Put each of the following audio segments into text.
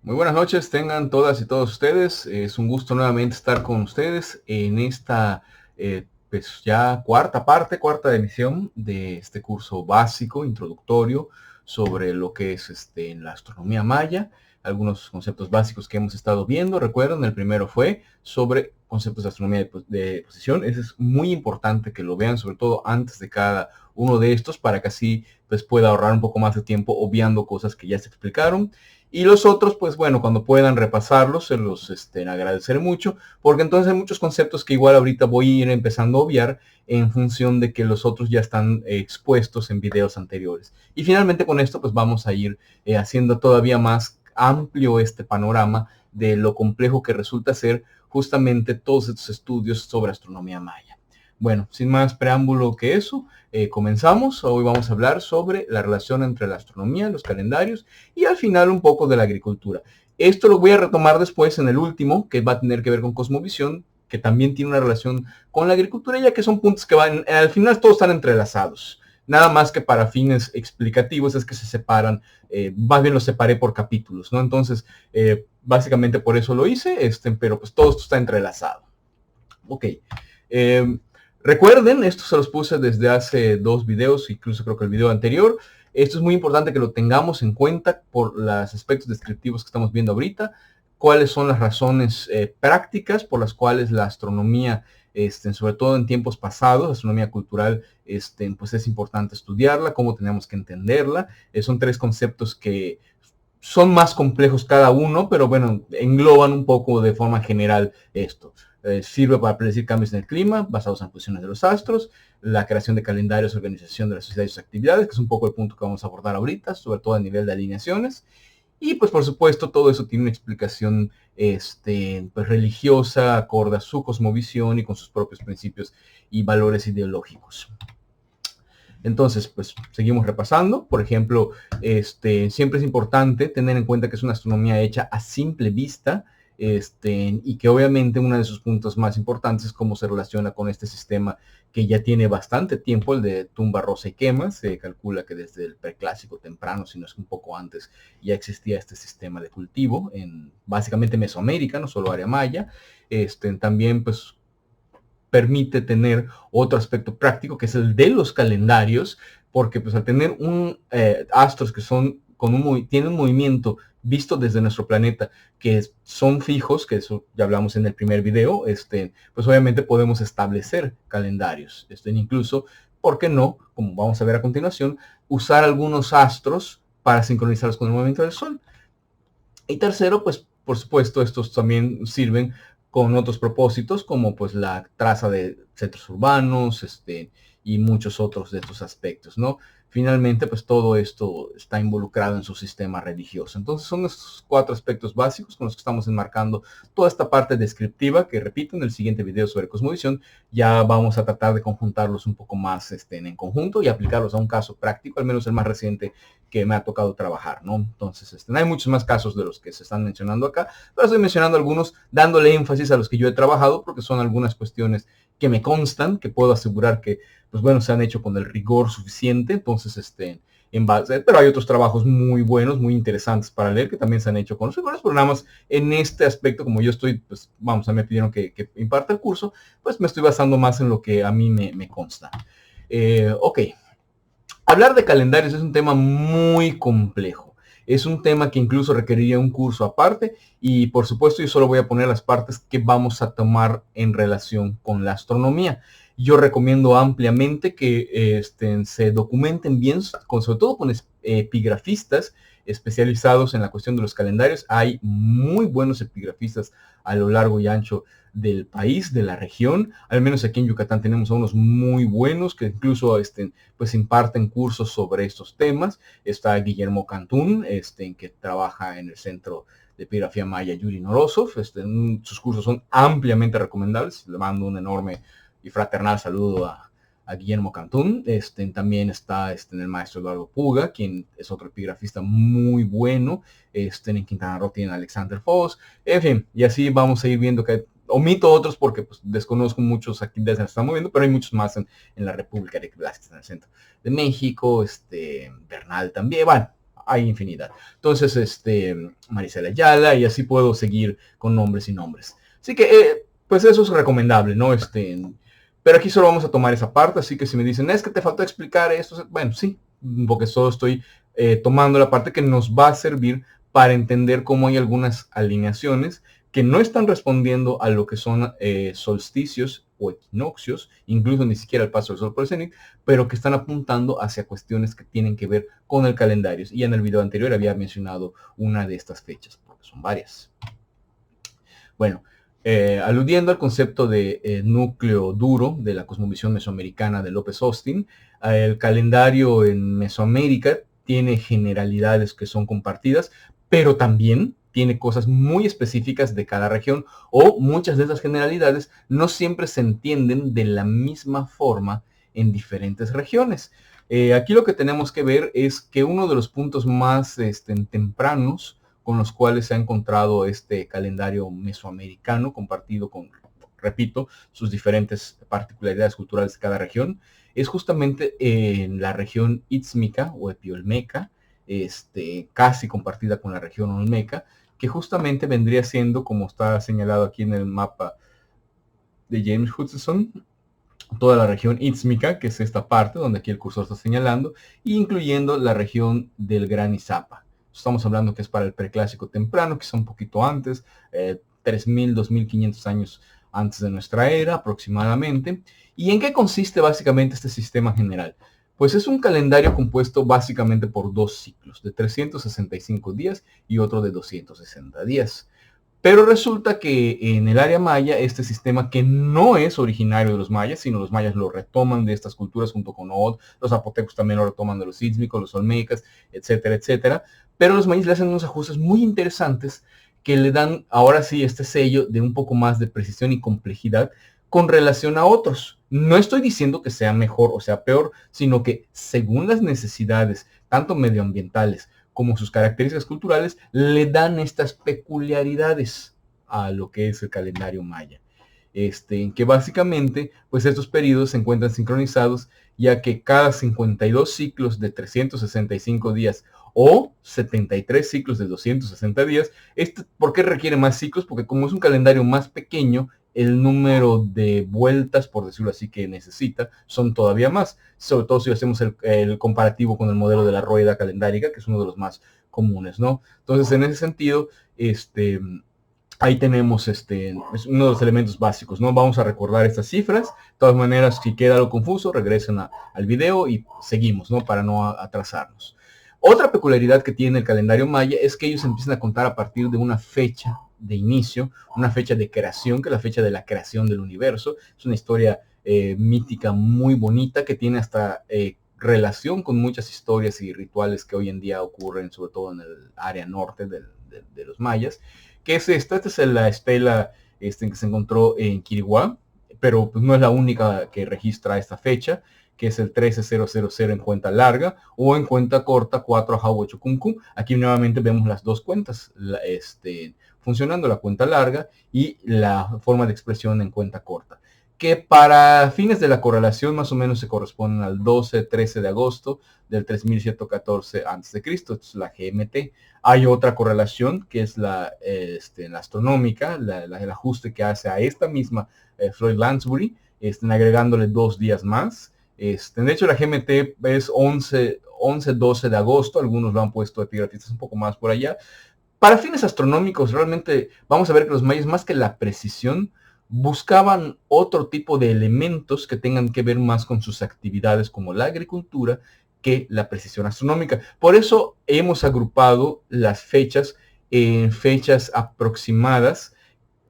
Muy buenas noches, tengan todas y todos ustedes. Es un gusto nuevamente estar con ustedes en esta pues ya cuarta emisión de este curso básico, introductorio, sobre lo que es en la astronomía maya, algunos conceptos básicos que hemos estado viendo. Recuerden, el primero fue sobre conceptos de astronomía de posición. Eso es muy importante que lo vean, sobre todo antes de cada uno de estos, para que así pues pueda ahorrar un poco más de tiempo obviando cosas que ya se explicaron. Y los otros, pues bueno, cuando puedan repasarlos, se los agradeceré mucho, porque entonces hay muchos conceptos que igual ahorita voy a ir empezando a obviar en función de que los otros ya están expuestos en videos anteriores. Y finalmente con esto, pues vamos a ir haciendo todavía más amplio este panorama de lo complejo que resulta ser justamente todos estos estudios sobre astronomía maya. Bueno, sin más preámbulo que eso, comenzamos. Hoy vamos a hablar sobre la relación entre la astronomía, los calendarios y al final un poco de la agricultura. Esto lo voy a retomar después en el último, que va a tener que ver con cosmovisión, que también tiene una relación con la agricultura, ya que son puntos que van, al final todos están entrelazados. Nada más que para fines explicativos es que se separan, más bien los separé por capítulos, ¿no? Entonces, básicamente por eso lo hice, pero pues todo esto está entrelazado. Ok. Eh, Recuerden, esto se los puse desde hace 2 videos, incluso creo que el video anterior. Esto es muy importante que lo tengamos en cuenta por los aspectos descriptivos que estamos viendo ahorita. Cuáles son las razones prácticas por las cuales la astronomía, sobre todo en tiempos pasados, la astronomía cultural, pues es importante estudiarla, cómo tenemos que entenderla. Son 3 conceptos que son más complejos cada uno, pero bueno, engloban un poco de forma general esto. Sirve para predecir cambios en el clima basados en posiciones de los astros, la creación de calendarios, organización de la sociedad y sus actividades, que es un poco el punto que vamos a abordar ahorita, sobre todo a nivel de alineaciones. Y pues por supuesto todo eso tiene una explicación pues, religiosa, acorde a su cosmovisión y con sus propios principios y valores ideológicos. Entonces, pues seguimos repasando. Por ejemplo, siempre es importante tener en cuenta que es una astronomía hecha a simple vista, y que obviamente uno de sus puntos más importantes es cómo se relaciona con este sistema que ya tiene bastante tiempo, el de tumba, rosa y quema. Se calcula que desde el preclásico temprano, si no es un poco antes, ya existía este sistema de cultivo en básicamente Mesoamérica, no solo área maya. También, pues, permite tener otro aspecto práctico, que es el de los calendarios, porque pues al tener astros que son tienen un movimiento visto desde nuestro planeta, que son fijos, que eso ya hablamos en el primer video, pues obviamente podemos establecer calendarios. Incluso, ¿por qué no? Como vamos a ver a continuación, usar algunos astros para sincronizarlos con el movimiento del Sol. Y tercero, pues por supuesto, estos también sirven con otros propósitos, como pues la traza de centros urbanos, y muchos otros de estos aspectos, ¿no? Finalmente, pues todo esto está involucrado en su sistema religioso. Entonces son estos 4 aspectos básicos con los que estamos enmarcando toda esta parte descriptiva, que repito, en el siguiente video sobre cosmovisión ya vamos a tratar de conjuntarlos un poco más en conjunto y aplicarlos a un caso práctico, al menos el más reciente que me ha tocado trabajar, ¿no? Entonces, hay muchos más casos de los que se están mencionando acá, pero estoy mencionando algunos dándole énfasis a los que yo he trabajado, porque son algunas cuestiones que me constan, que puedo asegurar que, pues bueno, se han hecho con el rigor suficiente. Entonces, en base, pero hay otros trabajos muy buenos, muy interesantes para leer, que también se han hecho con los rigores, pero nada más en este aspecto, como yo estoy, pues vamos, a mí me pidieron que imparta el curso, pues me estoy basando más en lo que a mí me consta. Ok. Hablar de calendarios es un tema muy complejo. Es un tema que incluso requeriría un curso aparte, y por supuesto yo solo voy a poner las partes que vamos a tomar en relación con la astronomía. Yo recomiendo ampliamente que se documenten bien, sobre todo con epigrafistas especializados en la cuestión de los calendarios. Hay muy buenos epigrafistas a lo largo y ancho del país, de la región. Al menos aquí en Yucatán tenemos a unos muy buenos que incluso pues imparten cursos sobre estos temas. Está Guillermo Cantún, que trabaja en el Centro de Epigrafía Maya Yuri Norosov. Sus cursos son ampliamente recomendables. Le mando un enorme y fraternal saludo a Guillermo Cantún. También está el maestro Eduardo Puga, quien es otro epigrafista muy bueno. En Quintana Roo tiene Alexander Foss. En fin, y así vamos a ir viendo que omito otros porque pues, desconozco muchas actividades que se están moviendo, pero hay muchos más en la República de Velázquez, en el centro de México, Bernal también. Bueno, hay infinidad. Entonces, Marisela Ayala, y así puedo seguir con nombres y nombres. Así que, pues eso es recomendable, ¿no? Pero aquí solo vamos a tomar esa parte, así que si me dicen, es que te faltó explicar esto, bueno, sí, porque solo estoy tomando la parte que nos va a servir para entender cómo hay algunas alineaciones que no están respondiendo a lo que son solsticios o equinoccios, incluso ni siquiera el paso del sol por el cenit, pero que están apuntando hacia cuestiones que tienen que ver con el calendario. Y en el video anterior había mencionado una de estas fechas, porque son varias. Bueno, aludiendo al concepto de núcleo duro de la cosmovisión mesoamericana de López Austin, el calendario en Mesoamérica tiene generalidades que son compartidas, pero también tiene cosas muy específicas de cada región, o muchas de esas generalidades no siempre se entienden de la misma forma en diferentes regiones. Aquí lo que tenemos que ver es que uno de los puntos más tempranos con los cuales se ha encontrado este calendario mesoamericano compartido con, repito, sus diferentes particularidades culturales de cada región, es justamente en la región Istmica o Epiolmeca, casi compartida con la región Olmeca, que justamente vendría siendo, como está señalado aquí en el mapa de James Hutchison, toda la región Istmica, que es esta parte donde aquí el cursor está señalando, incluyendo la región del Gran Izapa. Estamos hablando que es para el preclásico temprano, que es un poquito antes, 3.000, 2.500 años antes de nuestra era aproximadamente. ¿Y en qué consiste básicamente este sistema general? Pues es un calendario compuesto básicamente por dos ciclos, de 365 días y otro de 260 días. Pero resulta que en el área maya, este sistema que no es originario de los mayas, sino los mayas lo retoman de estas culturas junto con Ood, los zapotecos también lo retoman de los ístmicos, los olmecas, etcétera, etcétera. Pero los mayas le hacen unos ajustes muy interesantes que le dan ahora sí este sello de un poco más de precisión y complejidad con relación a otros. No estoy diciendo que sea mejor o sea peor, sino que según las necesidades, tanto medioambientales como sus características culturales, le dan estas peculiaridades a lo que es el calendario maya. Que básicamente, pues estos periodos se encuentran sincronizados, ya que cada 52 ciclos de 365 días o 73 ciclos de 260 días, ¿por qué requiere más ciclos? Porque como es un calendario más pequeño, el número de vueltas, por decirlo así, que necesita son todavía más, sobre todo si hacemos el comparativo con el modelo de la rueda calendárica, que es uno de los más comunes, ¿no? Entonces, en ese sentido, ahí tenemos es uno de los elementos básicos, ¿no? Vamos a recordar estas cifras. De todas maneras, si queda algo confuso, regresen al video y seguimos, ¿no? Para no atrasarnos. Otra peculiaridad que tiene el calendario maya es que ellos empiezan a contar a partir de una fecha de inicio, una fecha de creación, que es la fecha de la creación del universo. Es una historia mítica muy bonita que tiene hasta relación con muchas historias y rituales que hoy en día ocurren, sobre todo en el área norte de los mayas. ¿Qué es esta? Esta es la estela que se encontró en Quiriguá, pero pues, no es la única que registra esta fecha, que es el 13000 en cuenta larga, o en cuenta corta 4 Ajahuachucumcum. Aquí nuevamente vemos las dos cuentas funcionando, la cuenta larga y la forma de expresión en cuenta corta, que para fines de la correlación más o menos se corresponden al 12-13 de agosto del 3114 a.C., esto es la GMT. Hay otra correlación que es la astronómica, el ajuste que hace a esta misma Floyd Lansbury, agregándole 2 días más. De hecho, la GMT es 11-12 de agosto, algunos lo han puesto epigrafistas un poco más por allá. Para fines astronómicos, realmente vamos a ver que los mayas, más que la precisión, buscaban otro tipo de elementos que tengan que ver más con sus actividades como la agricultura que la precisión astronómica. Por eso hemos agrupado las fechas en fechas aproximadas.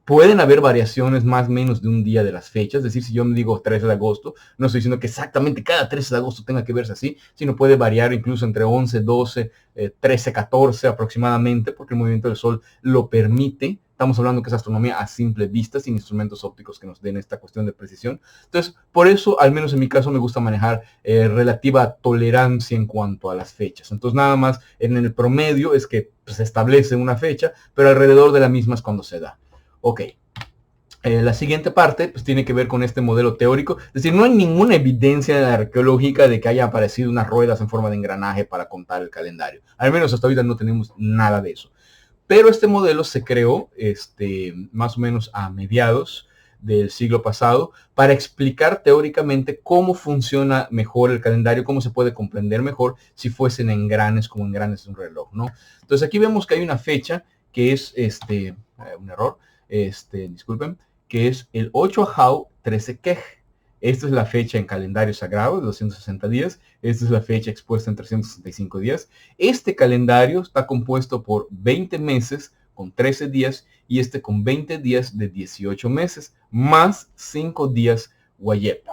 Pueden haber variaciones más o menos de un día de las fechas, es decir, si yo me digo 13 de agosto, no estoy diciendo que exactamente cada 13 de agosto tenga que verse así, sino puede variar incluso entre 11, 12, 13, 14 aproximadamente, porque el movimiento del Sol lo permite. Estamos hablando que es astronomía a simple vista, sin instrumentos ópticos que nos den esta cuestión de precisión. Entonces, por eso, al menos en mi caso, me gusta manejar relativa tolerancia en cuanto a las fechas. Entonces, nada más en el promedio es que se establece una fecha, pero alrededor de la misma es cuando se da. Ok, La siguiente parte pues tiene que ver con este modelo teórico, es decir, no hay ninguna evidencia arqueológica de que haya aparecido unas ruedas en forma de engranaje para contar el calendario. Al menos hasta ahorita no tenemos nada de eso. Pero este modelo se creó más o menos a mediados del siglo pasado para explicar teóricamente cómo funciona mejor el calendario, cómo se puede comprender mejor si fuesen engranes como engranes de un reloj, ¿no? Entonces aquí vemos que hay una fecha que es un error, disculpen, que es el 8 Ajau 13 Quej. Esta es la fecha en calendario sagrado de 260 días. Esta es la fecha expuesta en 365 días. Este calendario está compuesto por 20 meses con 13 días y con 20 días de 18 meses, más 5 días Wayep.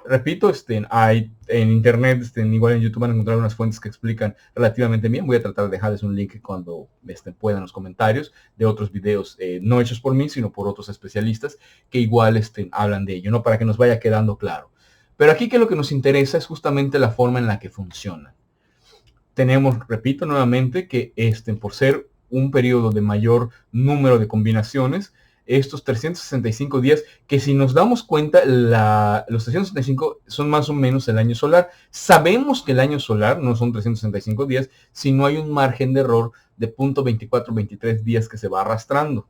Repito, hay en internet, igual en YouTube van a encontrar unas fuentes que explican relativamente bien. Voy a tratar de dejarles un link cuando puedan en los comentarios de otros videos, no hechos por mí, sino por otros especialistas que igual hablan de ello, ¿no? Para que nos vaya quedando claro. Pero aquí que lo que nos interesa es justamente la forma en la que funciona. Tenemos, repito nuevamente, que por ser un periodo de mayor número de combinaciones, estos 365 días, que si nos damos cuenta, los 365 son más o menos el año solar. Sabemos que el año solar no son 365 días, sino hay un margen de error de 0.2423 días que se va arrastrando.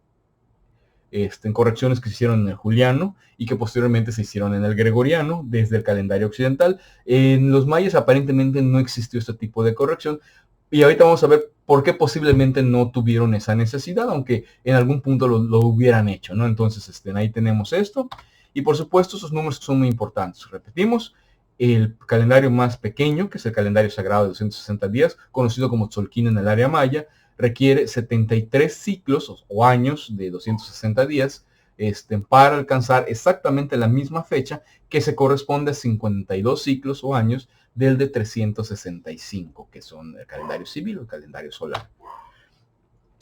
En correcciones que se hicieron en el juliano y que posteriormente se hicieron en el gregoriano desde el calendario occidental. En los mayas aparentemente no existió este tipo de corrección. Y ahorita vamos a ver por qué posiblemente no tuvieron esa necesidad, aunque en algún punto lo hubieran hecho, ¿no? Entonces, ahí tenemos esto. Y por supuesto, esos números son muy importantes. Repetimos, el calendario más pequeño, que es el calendario sagrado de 260 días, conocido como Tzolk'in en el área maya, requiere 73 ciclos o años de 260 días para alcanzar exactamente la misma fecha que se corresponde a 52 ciclos o años del de 365, que son el calendario civil o el calendario solar.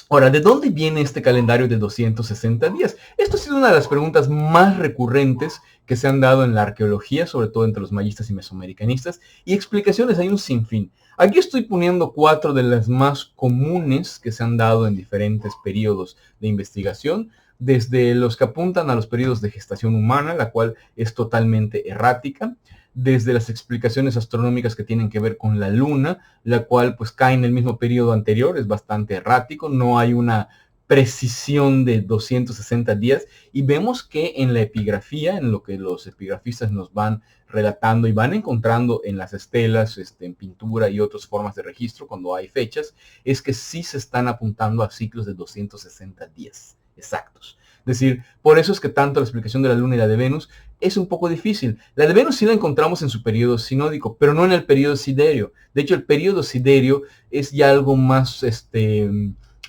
Ahora, ¿de dónde viene este calendario de 260 días? Esto ha sido una de las preguntas más recurrentes que se han dado en la arqueología, sobre todo entre los mayistas y mesoamericanistas, y explicaciones hay un sinfín. Aquí estoy poniendo 4 de las más comunes que se han dado en diferentes periodos de investigación, desde los que apuntan a los periodos de gestación humana, la cual es totalmente errática, desde las explicaciones astronómicas que tienen que ver con la luna, la cual pues cae en el mismo periodo anterior, es bastante errático, no hay una precisión de 260 días, y vemos que en la epigrafía, en lo que los epigrafistas nos van relatando y van encontrando en las estelas, en pintura y otras formas de registro cuando hay fechas, es que sí se están apuntando a ciclos de 260 días exactos. Es decir, por eso es que tanto la explicación de la luna y la de Venus es un poco difícil. La de Venus sí la encontramos en su periodo sinódico, pero no en el periodo siderio. De hecho, el periodo siderio es ya algo más,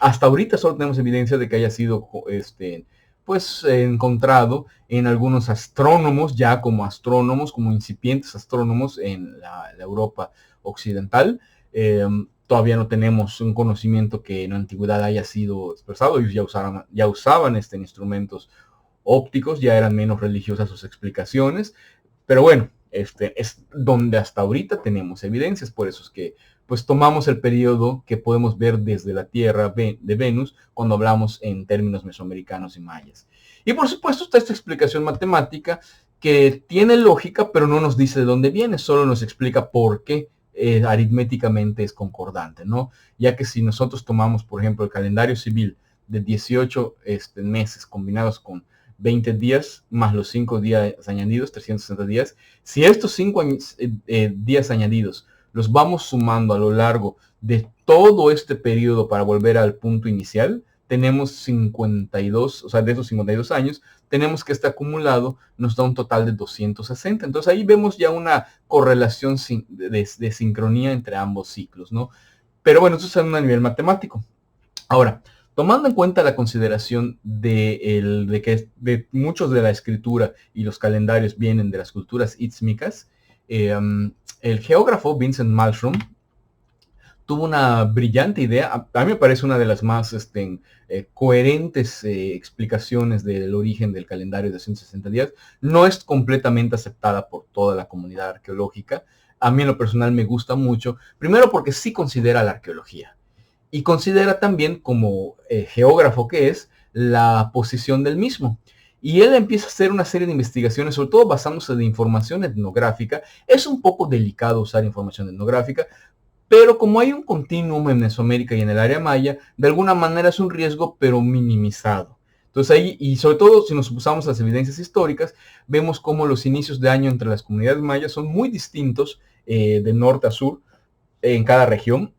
hasta ahorita solo tenemos evidencia de que haya sido, encontrado en algunos astrónomos, ya como astrónomos, como incipientes astrónomos en la Europa occidental. Todavía no tenemos un conocimiento que en la antigüedad haya sido expresado. Ellos ya usaban instrumentos ópticos, ya eran menos religiosas sus explicaciones, pero bueno, es donde hasta ahorita tenemos evidencias. Por eso es que pues tomamos el periodo que podemos ver desde la Tierra de Venus cuando hablamos en términos mesoamericanos y mayas. Y por supuesto está esta explicación matemática que tiene lógica, pero no nos dice de dónde viene, solo nos explica por qué aritméticamente es concordante, ¿no? Ya que si nosotros tomamos, por ejemplo, el calendario civil de 18 meses combinados con 20 días más los 5 días añadidos, 360 días, si estos 5 días añadidos los vamos sumando a lo largo de todo este periodo para volver al punto inicial, tenemos 52, o sea, de esos 52 años, tenemos que este acumulado nos da un total de 260. Entonces ahí vemos ya una correlación de sincronía entre ambos ciclos, ¿no? Pero bueno, eso es a un nivel matemático. Ahora, tomando en cuenta la consideración de que muchos de la escritura y los calendarios vienen de las culturas ítzmicas, el geógrafo Vincent Malmström tuvo una brillante idea. A mí me parece una de las más coherentes explicaciones del origen del calendario de 160 días. No es completamente aceptada por toda la comunidad arqueológica. A mí en lo personal me gusta mucho. Primero porque sí considera la arqueología. Y considera también como geógrafo que es la posición del mismo. Y él empieza a hacer una serie de investigaciones, sobre todo basándose en información etnográfica. Es un poco delicado usar información etnográfica, pero como hay un continuum en Mesoamérica y en el área maya, de alguna manera es un riesgo, pero minimizado. Entonces ahí, y sobre todo si nos usamos las evidencias históricas, vemos cómo los inicios de año entre las comunidades mayas son muy distintos de norte a sur en cada región.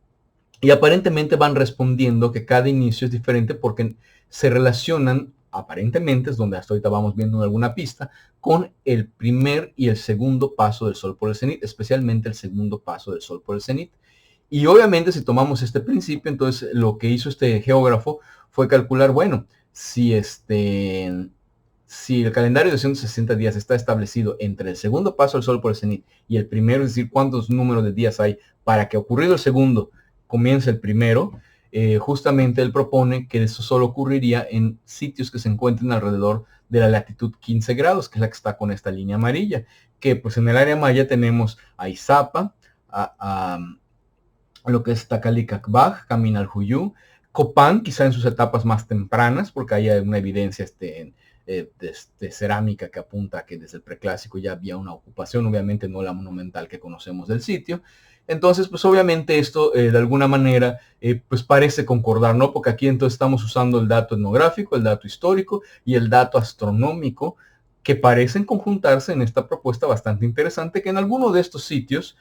Y aparentemente van respondiendo que cada inicio es diferente porque se relacionan, aparentemente, es donde hasta ahorita vamos viendo alguna pista, con el primer y el segundo paso del sol por el cenit, especialmente el segundo paso del sol por el cenit. Y obviamente si tomamos este principio, entonces lo que hizo este geógrafo fue calcular, bueno, si el calendario de 160 días está establecido entre el segundo paso del sol por el cenit y el primero, es decir, cuántos números de días hay para que ocurrido el segundo comience el primero, justamente él propone que eso solo ocurriría en sitios que se encuentren alrededor de la latitud 15 grados, que es la que está con esta línea amarilla, que pues en el área maya tenemos a Izapa, a lo que es Tacalicacbaj, Caminalhuyú, Copán, quizá en sus etapas más tempranas, porque hay una evidencia de cerámica que apunta a que desde el preclásico ya había una ocupación, obviamente no la monumental que conocemos del sitio. Entonces, pues obviamente esto de alguna manera pues parece concordar, ¿no? Porque aquí entonces estamos usando el dato etnográfico, el dato histórico y el dato astronómico que parecen conjuntarse en esta propuesta bastante interesante que en alguno de estos sitios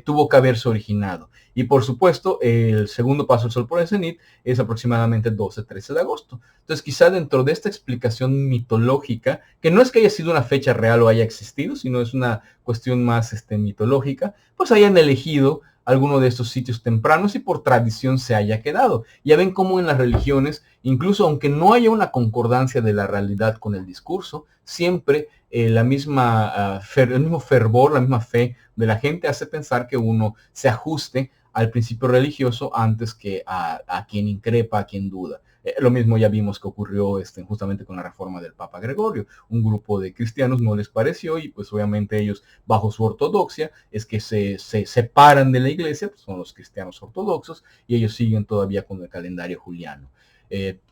tuvo que haberse originado. Y por supuesto, el segundo paso del sol por el cenit es aproximadamente 12-13 de agosto. Entonces, quizá dentro de esta explicación mitológica, que no es que haya sido una fecha real o haya existido, sino es una cuestión más mitológica, pues hayan elegido alguno de estos sitios tempranos y por tradición se haya quedado. Ya ven cómo en las religiones, incluso aunque no haya una concordancia de la realidad con el discurso, siempre el mismo fervor, la misma fe de la gente hace pensar que uno se ajuste al principio religioso antes que a quien increpa, a quien duda. Lo mismo ya vimos que ocurrió justamente con la reforma del Papa Gregorio. Un grupo de cristianos no les pareció y pues obviamente ellos, bajo su ortodoxia, es que se separan de la iglesia, pues son los cristianos ortodoxos, y ellos siguen todavía con el calendario juliano.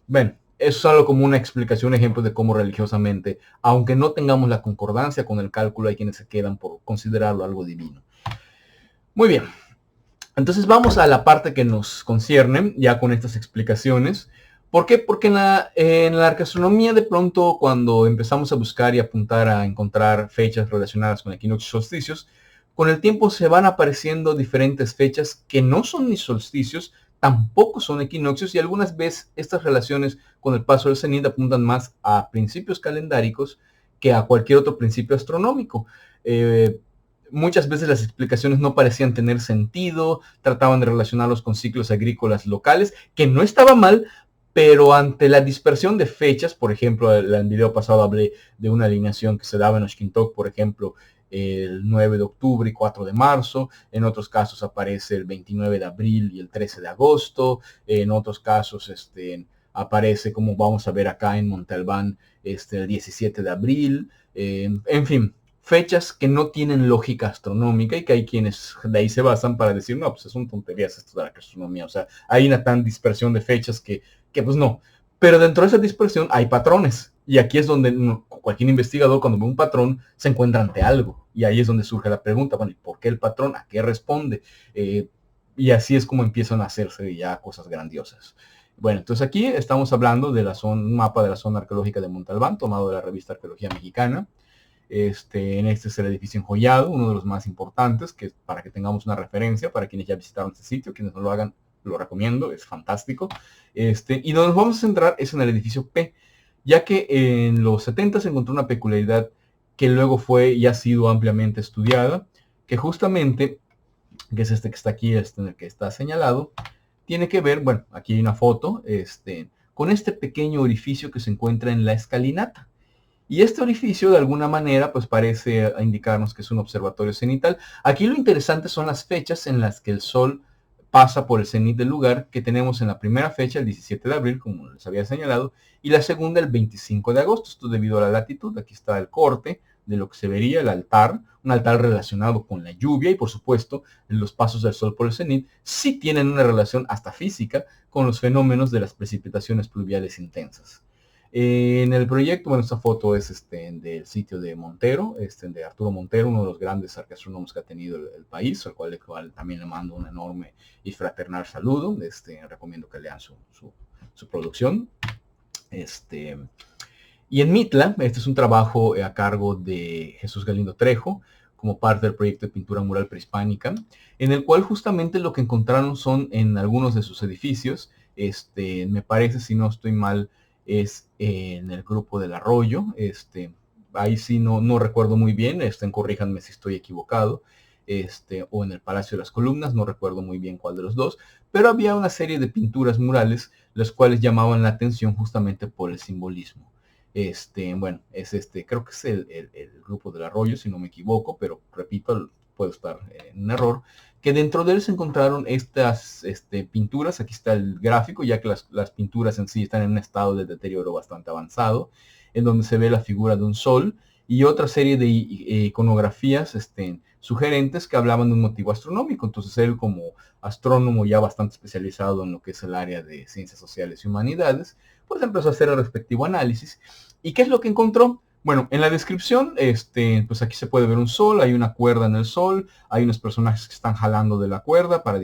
Bueno, eso es algo como una explicación, un ejemplo de cómo religiosamente, aunque no tengamos la concordancia con el cálculo, hay quienes se quedan por considerarlo algo divino. Muy bien, entonces vamos a la parte que nos concierne, ya con estas explicaciones. ¿Por qué? Porque en la arqueastronomía de pronto cuando empezamos a buscar y apuntar a encontrar fechas relacionadas con equinoccios y solsticios, con el tiempo se van apareciendo diferentes fechas que no son ni solsticios, tampoco son equinoccios y algunas veces estas relaciones con el paso del cenit apuntan más a principios calendáricos que a cualquier otro principio astronómico. Muchas veces las explicaciones no parecían tener sentido, trataban de relacionarlos con ciclos agrícolas locales, que no estaba mal, pero ante la dispersión de fechas, por ejemplo, en el video pasado hablé de una alineación que se daba en Oxquintoc, por ejemplo, el 9 de octubre y 4 de marzo, en otros casos aparece el 29 de abril y el 13 de agosto, en otros casos aparece, como vamos a ver acá en Monte Albán, el 17 de abril, en fin, fechas que no tienen lógica astronómica y que hay quienes de ahí se basan para decir, no, pues son tonterías esto de la astronomía, o sea, hay una tan dispersión de fechas que pues no. Pero dentro de esa dispersión hay patrones. Y aquí es donde cualquier investigador cuando ve un patrón se encuentra ante algo. Y ahí es donde surge la pregunta, bueno, ¿y por qué el patrón? ¿A qué responde? Y así es como empiezan a hacerse ya cosas grandiosas. Bueno, entonces aquí estamos hablando de un mapa de la zona arqueológica de Monte Albán, tomado de la revista Arqueología Mexicana. En este es el edificio enjollado, uno de los más importantes, que para que tengamos una referencia para quienes ya visitaron este sitio, quienes no lo hagan, lo recomiendo, es fantástico. Y donde nos vamos a centrar es en el edificio P, ya que en los 70 se encontró una peculiaridad que luego fue y ha sido ampliamente estudiada, que justamente, que es que está aquí, en el que está señalado, tiene que ver, bueno, aquí hay una foto, con este pequeño orificio que se encuentra en la escalinata. Y este orificio de alguna manera pues parece indicarnos que es un observatorio cenital. Aquí lo interesante son las fechas en las que el sol pasa por el cenit del lugar, que tenemos en la primera fecha, el 17 de abril, como les había señalado, y la segunda, el 25 de agosto. Esto debido a la latitud. Aquí está el corte de lo que se vería, el altar, un altar relacionado con la lluvia y por supuesto los pasos del sol por el cenit sí tienen una relación hasta física con los fenómenos de las precipitaciones pluviales intensas. En el proyecto, bueno, esta foto es del sitio de Montero, de Arturo Montero, uno de los grandes arqueastrónomos que ha tenido el país, al cual también le mando un enorme y fraternal saludo. Recomiendo que lean su producción. Y en Mitla, este es un trabajo a cargo de Jesús Galindo Trejo, como parte del proyecto de pintura mural prehispánica, en el cual justamente lo que encontraron son en algunos de sus edificios, me parece, si no estoy mal, es en el grupo del Arroyo, ahí sí no recuerdo muy bien, corríjanme si estoy equivocado, o en el Palacio de las Columnas, no recuerdo muy bien cuál de los dos, pero había una serie de pinturas murales, las cuales llamaban la atención justamente por el simbolismo. Bueno, es creo que es el grupo del Arroyo, si no me equivoco, pero repito, puedo estar en un error, que dentro de él se encontraron estas pinturas. Aquí está el gráfico, ya que las pinturas en sí están en un estado de deterioro bastante avanzado, en donde se ve la figura de un sol y otra serie de iconografías sugerentes que hablaban de un motivo astronómico. Entonces él, como astrónomo ya bastante especializado en lo que es el área de ciencias sociales y humanidades, pues empezó a hacer el respectivo análisis. ¿Y qué es lo que encontró? Bueno, en la descripción, pues aquí se puede ver un sol, hay una cuerda en el sol, hay unos personajes que están jalando de la cuerda para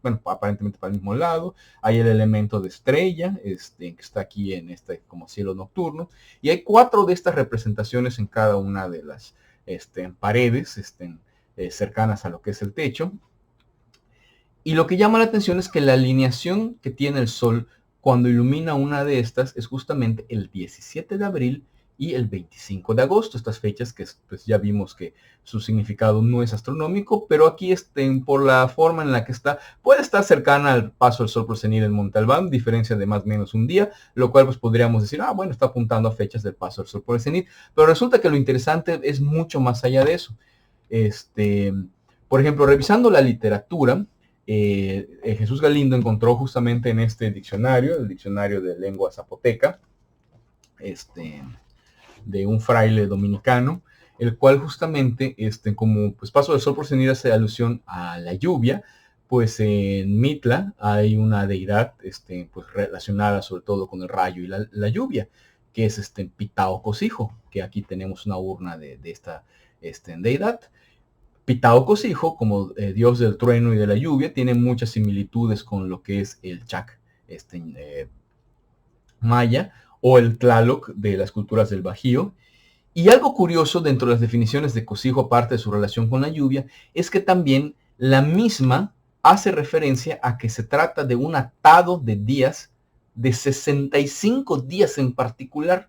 bueno, aparentemente para el mismo lado, hay el elemento de estrella, que está aquí en como cielo nocturno, y hay 4 de estas representaciones en cada una de las paredes, cercanas a lo que es el techo. Y lo que llama la atención es que la alineación que tiene el sol cuando ilumina una de estas es justamente el 17 de abril y el 25 de agosto, estas fechas que pues ya vimos que su significado no es astronómico, pero aquí por la forma en la que está, puede estar cercana al paso del sol por cenit en Monte Albán, diferencia de más o menos un día, lo cual pues podríamos decir, bueno, está apuntando a fechas del paso del sol por el cenit, pero resulta que lo interesante es mucho más allá de eso. Por ejemplo, revisando la literatura, Jesús Galindo encontró justamente en este diccionario, el diccionario de lengua zapoteca, de un fraile dominicano, el cual justamente, como pues paso del sol por cenit hace alusión a la lluvia, pues en Mitla hay una deidad pues relacionada sobre todo con el rayo y la lluvia, que es Pitao Cosijo, que aquí tenemos una urna de esta deidad. Pitao Cosijo, como dios del trueno y de la lluvia, tiene muchas similitudes con lo que es el Chac maya o el Tlaloc de las culturas del Bajío. Y algo curioso dentro de las definiciones de Cosijo, aparte de su relación con la lluvia, es que también la misma hace referencia a que se trata de un atado de días, de 65 días en particular.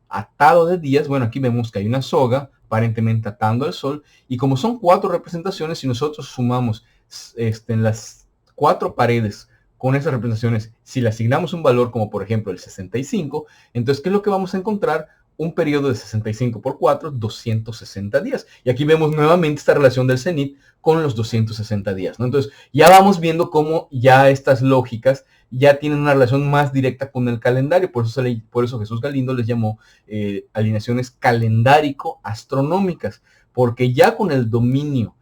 Atado de días, bueno, aquí vemos que hay una soga, aparentemente atando al sol, y como son 4 representaciones, si nosotros sumamos en las 4 paredes con esas representaciones, si le asignamos un valor como por ejemplo el 65, entonces ¿qué es lo que vamos a encontrar? Un periodo de 65 por 4, 260 días. Y aquí vemos nuevamente esta relación del cenit con los 260 días, ¿no? Entonces ya vamos viendo cómo ya estas lógicas ya tienen una relación más directa con el calendario. Por eso Jesús Galindo les llamó alineaciones calendárico-astronómicas, porque ya con el dominio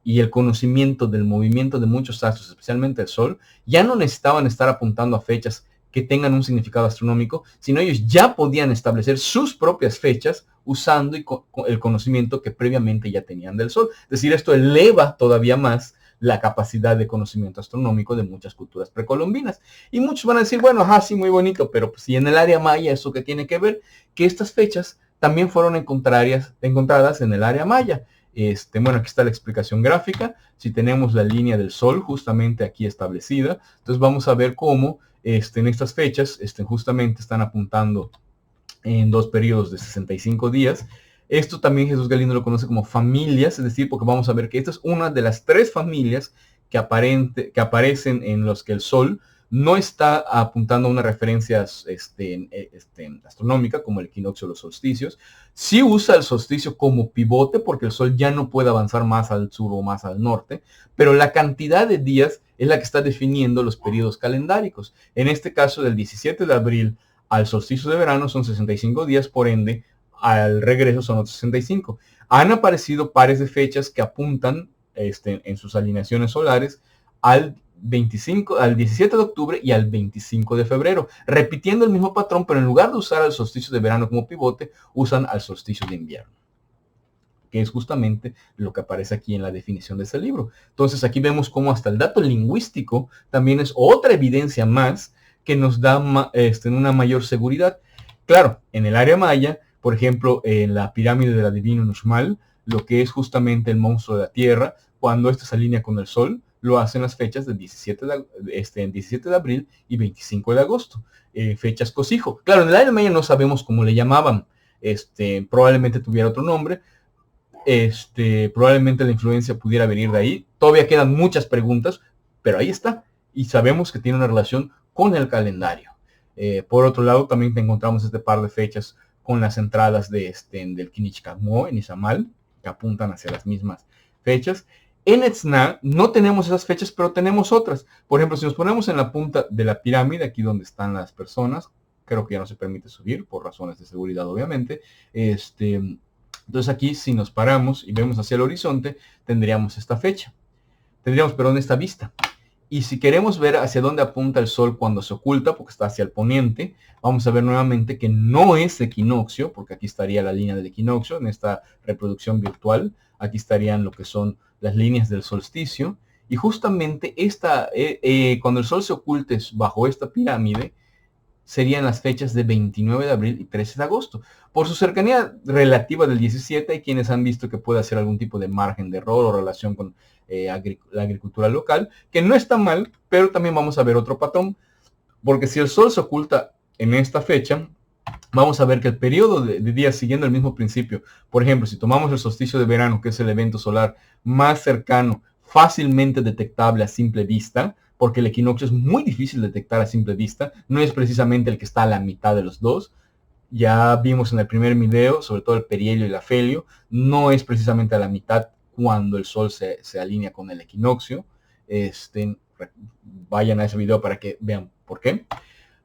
y el conocimiento del movimiento de muchos astros, especialmente el Sol, ya no necesitaban estar apuntando a fechas que tengan un significado astronómico, sino ellos ya podían establecer sus propias fechas usando el conocimiento que previamente ya tenían del Sol. Es decir, esto eleva todavía más la capacidad de conocimiento astronómico de muchas culturas precolombinas. Y muchos van a decir, bueno, sí, muy bonito, pero pues, si en el área maya, ¿eso qué tiene que ver? Que estas fechas también fueron encontradas en el área maya. Bueno, aquí está la explicación gráfica. Si tenemos la línea del sol justamente aquí establecida, entonces vamos a ver cómo en estas fechas justamente están apuntando en 2 periodos de 65 días. Esto también Jesús Galindo lo conoce como familias, es decir, porque vamos a ver que esta es una de las 3 familias que aparecen en los que el sol no está apuntando a una referencia astronómica como el equinoccio o los solsticios. Sí usa el solsticio como pivote porque el sol ya no puede avanzar más al sur o más al norte, pero la cantidad de días es la que está definiendo los periodos calendáricos. En este caso, del 17 de abril al solsticio de verano son 65 días, por ende, al regreso son otros 65. Han aparecido pares de fechas que apuntan en sus alineaciones solares al 25, al 17 de octubre y al 25 de febrero, repitiendo el mismo patrón, pero en lugar de usar al solsticio de verano como pivote, usan al solsticio de invierno, que es justamente lo que aparece aquí en la definición de este libro. Entonces aquí vemos cómo hasta el dato lingüístico también es otra evidencia más que nos da una mayor seguridad. Claro, en el área maya, por ejemplo, en la pirámide del adivino Uxmal, lo que es justamente el monstruo de la tierra, cuando este se alinea con el sol, lo hacen las fechas del 17 de abril y 25 de agosto, fechas cosijo. Claro, en el área maya no sabemos cómo le llamaban, probablemente tuviera otro nombre, probablemente la influencia pudiera venir de ahí. Todavía quedan muchas preguntas, pero ahí está. Y sabemos que tiene una relación con el calendario. Por otro lado, también encontramos este par de fechas con las entradas del Kinichkagmo en Izamal, que apuntan hacia las mismas fechas. En Etzna no tenemos esas fechas, pero tenemos otras. Por ejemplo, si nos ponemos en la punta de la pirámide, aquí donde están las personas, creo que ya no se permite subir, por razones de seguridad, obviamente. Entonces aquí, si nos paramos y vemos hacia el horizonte, tendríamos esta fecha. Tendríamos, perdón, esta vista. Y si queremos ver hacia dónde apunta el sol cuando se oculta, porque está hacia el poniente, vamos a ver nuevamente que no es equinoccio, porque aquí estaría la línea del equinoccio en esta reproducción virtual. Aquí estarían lo que son las líneas del solsticio. Y justamente cuando el sol se oculte bajo esta pirámide, serían las fechas de 29 de abril y 13 de agosto. Por su cercanía relativa del 17, hay quienes han visto que puede hacer algún tipo de margen de error o relación con la agricultura local, que no está mal, pero también vamos a ver otro patrón, porque si el sol se oculta en esta fecha, vamos a ver que el periodo de días siguiendo el mismo principio, por ejemplo, si tomamos el solsticio de verano, que es el evento solar más cercano, fácilmente detectable a simple vista, porque el equinoccio es muy difícil de detectar a simple vista, no es precisamente el que está a la mitad de los dos. Ya vimos en el primer video, sobre todo el perihelio y el afelio, no es precisamente a la mitad cuando el sol se alinea con el equinoccio. Vayan a ese video para que vean por qué.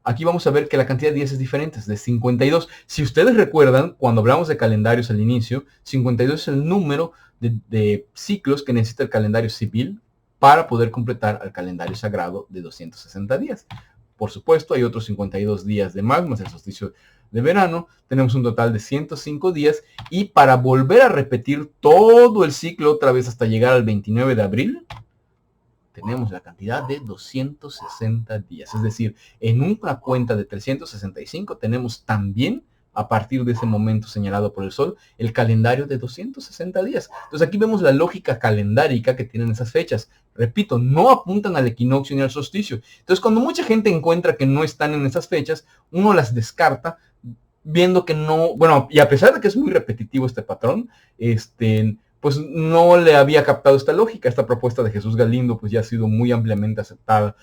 Aquí vamos a ver que la cantidad de días es diferente, es de 52. Si ustedes recuerdan, cuando hablamos de calendarios al inicio, 52 es el número de ciclos que necesita el calendario civil para poder completar al calendario sagrado de 260 días. Por supuesto, hay otros 52 días de más el solsticio de verano. Tenemos un total de 105 días. Y para volver a repetir todo el ciclo otra vez hasta llegar al 29 de abril, tenemos la cantidad de 260 días. Es decir, en una cuenta de 365 tenemos también, a partir de ese momento señalado por el sol, el calendario de 260 días. Entonces aquí vemos la lógica calendárica que tienen esas fechas. Repito, no apuntan al equinoccio ni al solsticio. Entonces cuando mucha gente encuentra que no están en esas fechas, uno las descarta viendo que no, bueno, y a pesar de que es muy repetitivo este patrón, pues no le había captado esta lógica. Esta propuesta de Jesús Galindo pues ya ha sido muy ampliamente aceptada,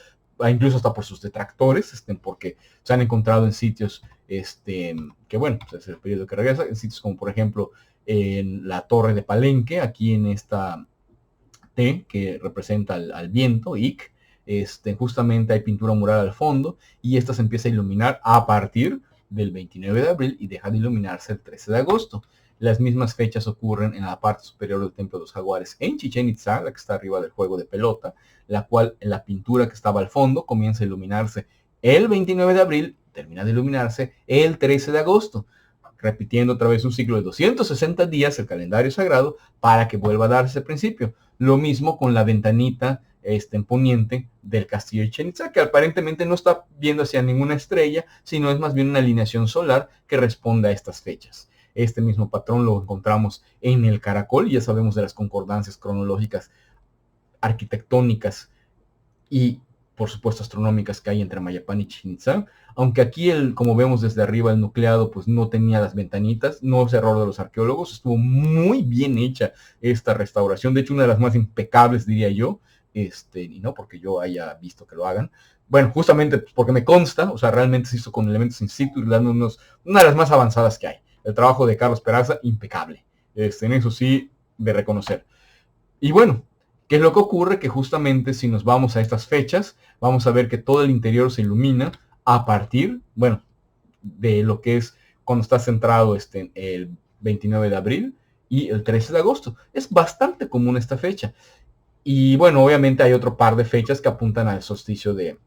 incluso hasta por sus detractores, porque se han encontrado en sitios que bueno, pues es el periodo que regresa, en sitios como por ejemplo en la Torre de Palenque, aquí en esta T que representa al viento, Ic, justamente hay pintura mural al fondo y esta se empieza a iluminar a partir del 29 de abril y deja de iluminarse el 13 de agosto. Las mismas fechas ocurren en la parte superior del Templo de los Jaguares en Chichén Itzá, la que está arriba del juego de pelota, la cual en la pintura que estaba al fondo comienza a iluminarse el 29 de abril, termina de iluminarse el 13 de agosto, repitiendo otra vez un ciclo de 260 días el calendario sagrado para que vuelva a darse el principio. Lo mismo con la ventanita en poniente del castillo de Chichén Itzá, que aparentemente no está viendo hacia ninguna estrella, sino es más bien una alineación solar que responde a estas fechas. Este mismo patrón lo encontramos en el caracol, ya sabemos de las concordancias cronológicas, arquitectónicas y por supuesto astronómicas que hay entre Mayapán y Chichén Itzá, aunque aquí como vemos desde arriba el nucleado pues no tenía las ventanitas, no es error de los arqueólogos, estuvo muy bien hecha esta restauración, de hecho una de las más impecables diría yo, y no porque yo haya visto que lo hagan, bueno, justamente porque me consta, o sea, realmente se hizo con elementos in situ y dando una de las más avanzadas que hay. El trabajo de Carlos Peraza, impecable. En eso sí, de reconocer. Y bueno, ¿qué es lo que ocurre? Que justamente si nos vamos a estas fechas, vamos a ver que todo el interior se ilumina a partir, bueno, de lo que es cuando está centrado el 29 de abril y el 13 de agosto. Es bastante común esta fecha. Y bueno, obviamente hay otro par de fechas que apuntan al solsticio de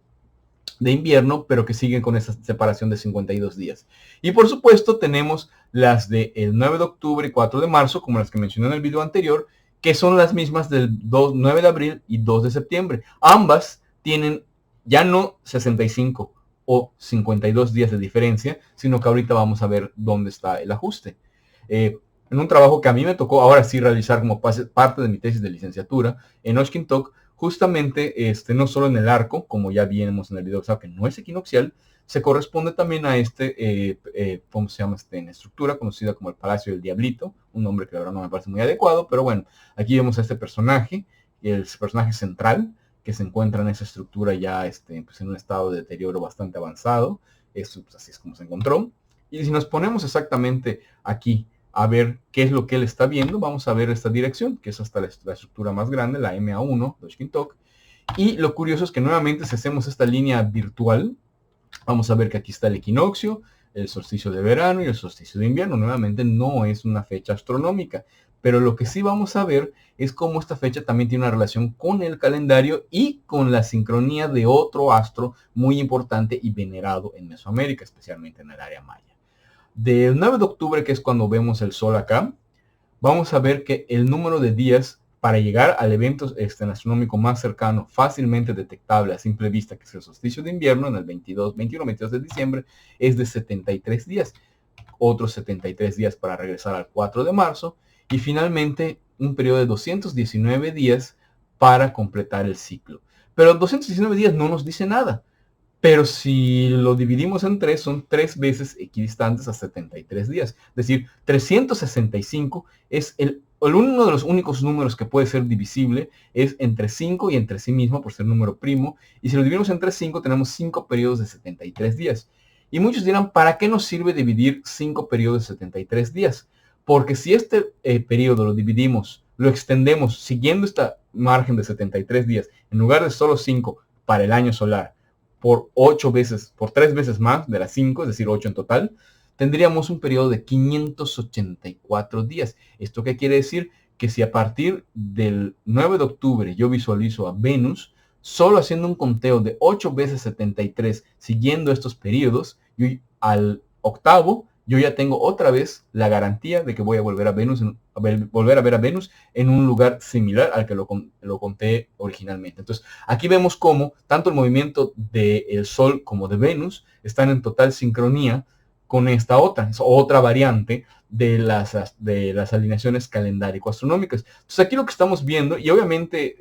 invierno, pero que siguen con esa separación de 52 días. Y por supuesto tenemos las del 9 de octubre y 4 de marzo, como las que mencioné en el video anterior, que son las mismas del 9 de abril y 2 de septiembre. Ambas tienen ya no 65 o 52 días de diferencia, sino que ahorita vamos a ver dónde está el ajuste. En un trabajo que a mí me tocó ahora sí realizar como parte de mi tesis de licenciatura en Oshkintok, justamente no solo en el arco, como ya vimos en el video, o sea, que no es equinoccial, se corresponde también a ¿cómo se llama? En estructura conocida como el Palacio del Diablito, un nombre que ahora no me parece muy adecuado, pero bueno, aquí vemos a este personaje, el personaje central, que se encuentra en esa estructura ya pues en un estado de deterioro bastante avanzado. Esto, pues, así es como se encontró. Y si nos ponemos exactamente aquí a ver qué es lo que él está viendo, vamos a ver esta dirección, que es hasta la estructura más grande, la MA1 de Oshkintok. Y lo curioso es que nuevamente si hacemos esta línea virtual, vamos a ver que aquí está el equinoccio, el solsticio de verano y el solsticio de invierno. Nuevamente no es una fecha astronómica, pero lo que sí vamos a ver es cómo esta fecha también tiene una relación con el calendario y con la sincronía de otro astro muy importante y venerado en Mesoamérica, especialmente en el área maya. Del 9 de octubre, que es cuando vemos el sol acá, vamos a ver que el número de días para llegar al evento astronómico más cercano, fácilmente detectable a simple vista, que es el solsticio de invierno, en el 21-22 de diciembre, es de 73 días. Otros 73 días para regresar al 4 de marzo. Y finalmente, un periodo de 219 días para completar el ciclo. Pero 219 días no nos dice nada. Pero si lo dividimos en 3, son 3 veces equidistantes a 73 días. Es decir, 365 es uno de los únicos números que puede ser divisible, es entre 5 y entre sí mismo, por ser número primo. Y si lo dividimos entre 5, tenemos 5 periodos de 73 días. Y muchos dirán, ¿para qué nos sirve dividir 5 periodos de 73 días? Porque si este periodo lo dividimos, lo extendemos siguiendo esta margen de 73 días, en lugar de solo 5 para el año solar, por 8 veces, por 3 veces más de las 5, es decir, 8 en total, tendríamos un periodo de 584 días. ¿Esto qué quiere decir? Que si a partir del 9 de octubre yo visualizo a Venus, solo haciendo un conteo de 8 veces 73, siguiendo estos periodos, yo al octavo, yo ya tengo otra vez la garantía de que voy a volver a Venus, volver a ver a Venus en un lugar similar al que lo conté originalmente. Entonces, aquí vemos cómo tanto el movimiento del Sol como de Venus están en total sincronía con esta otra variante de las alineaciones calendárico-astronómicas. Entonces, aquí lo que estamos viendo, y obviamente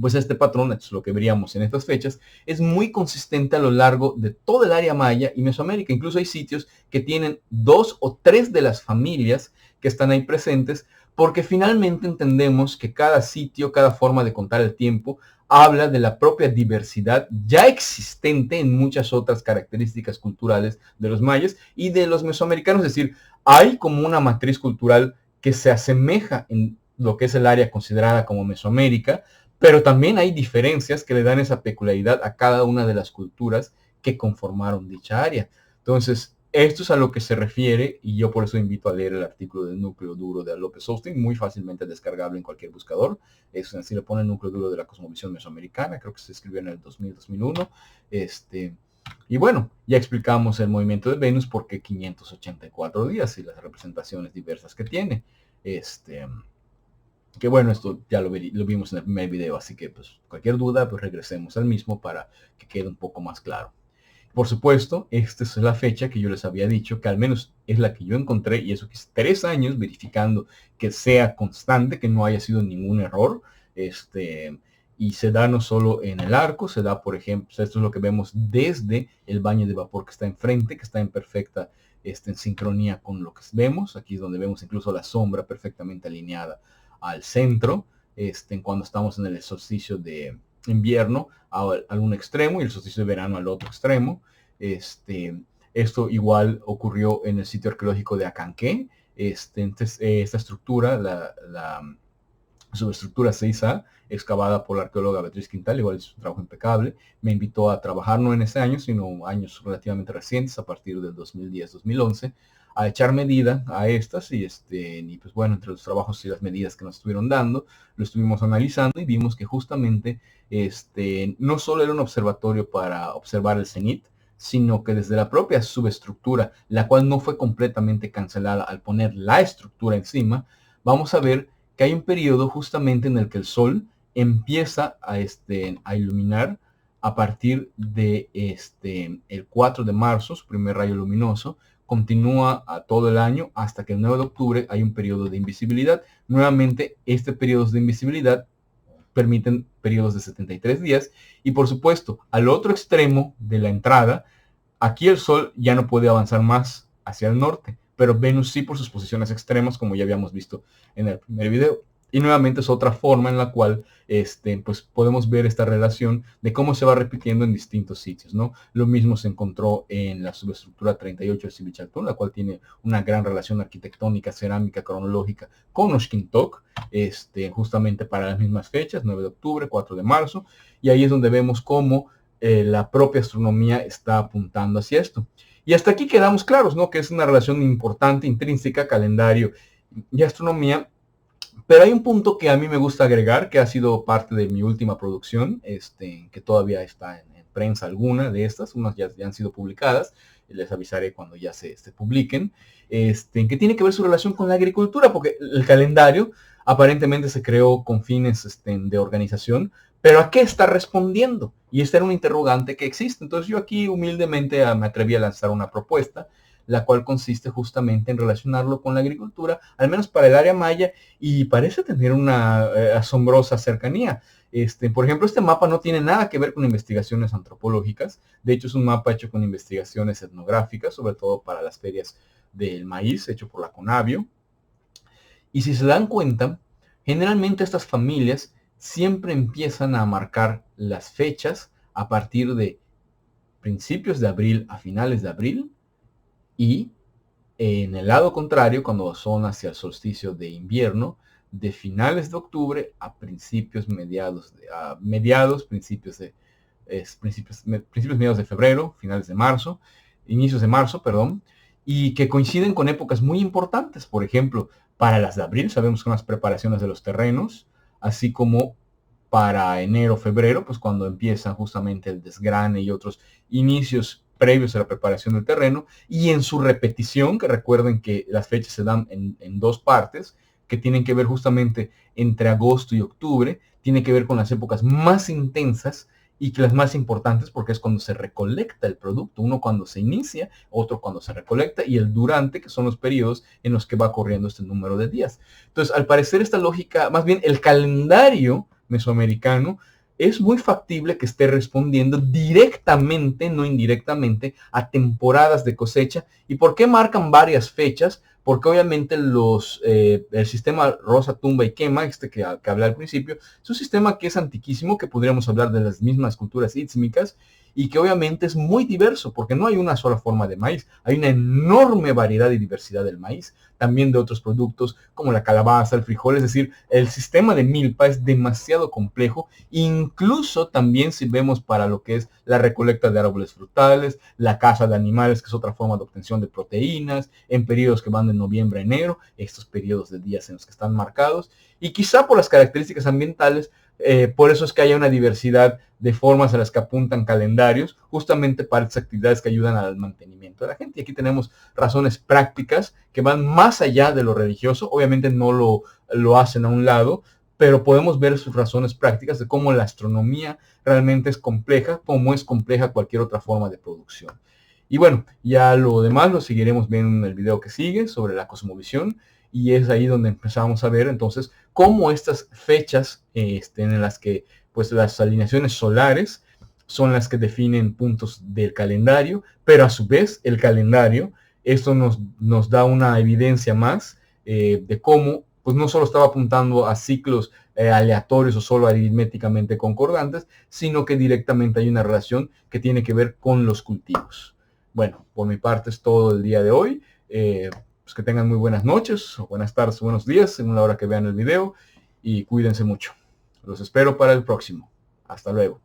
pues este patrón, es lo que veríamos en estas fechas, es muy consistente a lo largo de todo el área maya y Mesoamérica. Incluso hay sitios que tienen 2 o 3 de las familias que están ahí presentes, porque finalmente entendemos que cada sitio, cada forma de contar el tiempo, habla de la propia diversidad ya existente en muchas otras características culturales de los mayas y de los mesoamericanos. Es decir, hay como una matriz cultural que se asemeja en lo que es el área considerada como Mesoamérica, pero también hay diferencias que le dan esa peculiaridad a cada una de las culturas que conformaron dicha área. Entonces, esto es a lo que se refiere y yo por eso invito a leer el artículo del núcleo duro de López Austin, muy fácilmente descargable en cualquier buscador. Es así, le pone el núcleo duro de la cosmovisión mesoamericana, creo que se escribió en el 2000-2001. Y bueno, ya explicamos el movimiento de Venus porque 584 días y las representaciones diversas que tiene. Que bueno, esto ya lo vimos en el primer video, así que pues cualquier duda, pues regresemos al mismo para que quede un poco más claro. Por supuesto, esta es la fecha que yo les había dicho, que al menos es la que yo encontré, y eso que es 3 años verificando que sea constante, que no haya sido ningún error. Y se da no solo en el arco, se da, por ejemplo, esto es lo que vemos desde el baño de vapor que está enfrente, que está en perfecta en sincronía con lo que vemos. Aquí es donde vemos incluso la sombra perfectamente alineada al centro, cuando estamos en el solsticio de invierno al un extremo y el solsticio de verano al otro extremo. Esto igual ocurrió en el sitio arqueológico de Acanqué. Esta estructura, subestructura 6A, excavada por la arqueóloga Beatriz Quintal, igual es un trabajo impecable. Me invitó a trabajar no en ese año, sino años relativamente recientes, a partir del 2010-2011, a echar medida a estas y pues bueno, entre los trabajos y las medidas que nos estuvieron dando, lo estuvimos analizando y vimos que justamente no solo era un observatorio para observar el cenit, sino que desde la propia subestructura, la cual no fue completamente cancelada al poner la estructura encima, vamos a ver que hay un periodo justamente en el que el Sol empieza a iluminar a partir de el 4 de marzo, su primer rayo luminoso, continúa a todo el año hasta que el 9 de octubre hay un periodo de invisibilidad. Nuevamente, este periodo de invisibilidad permiten periodos de 73 días y por supuesto, al otro extremo de la entrada, aquí el Sol ya no puede avanzar más hacia el norte, pero Venus sí por sus posiciones extremas, como ya habíamos visto en el primer video. Y nuevamente es otra forma en la cual pues podemos ver esta relación de cómo se va repitiendo en distintos sitios, ¿no? Lo mismo se encontró en la subestructura 38 de Sivichaltún, la cual tiene una gran relación arquitectónica, cerámica, cronológica con Oshkintok, justamente para las mismas fechas, 9 de octubre, 4 de marzo, y ahí es donde vemos cómo la propia astronomía está apuntando hacia esto. Y hasta aquí quedamos claros, ¿no? Que es una relación importante, intrínseca, calendario y astronomía. Pero hay un punto que a mí me gusta agregar, que ha sido parte de mi última producción, que todavía está en prensa alguna de estas, unas ya han sido publicadas, les avisaré cuando ya se publiquen, que tiene que ver su relación con la agricultura, porque el calendario aparentemente se creó con fines de organización, pero ¿a qué está respondiendo? Y esta era una interrogante que existe. Entonces yo aquí humildemente me atreví a lanzar una propuesta, la cual consiste justamente en relacionarlo con la agricultura, al menos para el área maya, y parece tener una asombrosa cercanía. Por ejemplo, este mapa no tiene nada que ver con investigaciones antropológicas, de hecho es un mapa hecho con investigaciones etnográficas, sobre todo para las ferias del maíz, hecho por la Conavio. Y si se dan cuenta, generalmente estas familias siempre empiezan a marcar las fechas a partir de principios de abril a finales de abril, y en el lado contrario, cuando son hacia el solsticio de invierno, de finales de octubre a principios, mediados de febrero, finales de marzo, inicios de marzo, perdón, y que coinciden con épocas muy importantes. Por ejemplo, para las de abril sabemos que son las preparaciones de los terrenos, así como para enero, febrero, pues cuando empiezan justamente el desgrane y otros inicios previos a la preparación del terreno, y en su repetición, que recuerden que las fechas se dan en dos partes, que tienen que ver justamente entre agosto y octubre, tiene que ver con las épocas más intensas y que las más importantes porque es cuando se recolecta el producto, uno cuando se inicia, otro cuando se recolecta y el durante, que son los periodos en los que va corriendo este número de días. Entonces, al parecer esta lógica, más bien el calendario mesoamericano, es muy factible que esté respondiendo directamente, no indirectamente, a temporadas de cosecha. ¿Y por qué marcan varias fechas? Porque obviamente el sistema rosa, tumba y quema, que hablé al principio, es un sistema que es antiquísimo, que podríamos hablar de las mismas culturas ítsmicas, y que obviamente es muy diverso, porque no hay una sola forma de maíz, hay una enorme variedad y diversidad del maíz, también de otros productos como la calabaza, el frijol, es decir, el sistema de milpa es demasiado complejo, incluso también si vemos para lo que es la recolecta de árboles frutales, la caza de animales, que es otra forma de obtención de proteínas, en periodos que van de noviembre a enero, estos periodos de días en los que están marcados, y quizá por las características ambientales, por eso es que haya una diversidad de formas a las que apuntan calendarios, justamente para estas actividades que ayudan al mantenimiento de la gente. Y aquí tenemos razones prácticas que van más allá de lo religioso, obviamente no lo hacen a un lado, pero podemos ver sus razones prácticas de cómo la astronomía realmente es compleja, como es compleja cualquier otra forma de producción. Y bueno, ya lo demás lo seguiremos viendo en el video que sigue sobre la cosmovisión, y es ahí donde empezamos a ver entonces cómo estas fechas en las que pues las alineaciones solares son las que definen puntos del calendario, pero a su vez el calendario, esto nos da una evidencia más de cómo pues no solo estaba apuntando a ciclos aleatorios o solo aritméticamente concordantes, sino que directamente hay una relación que tiene que ver con los cultivos. Bueno, por mi parte es todo el día de hoy. Pues que tengan muy buenas noches, o buenas tardes, o buenos días, según la hora que vean el video. y cuídense mucho. Los espero para el próximo. Hasta luego.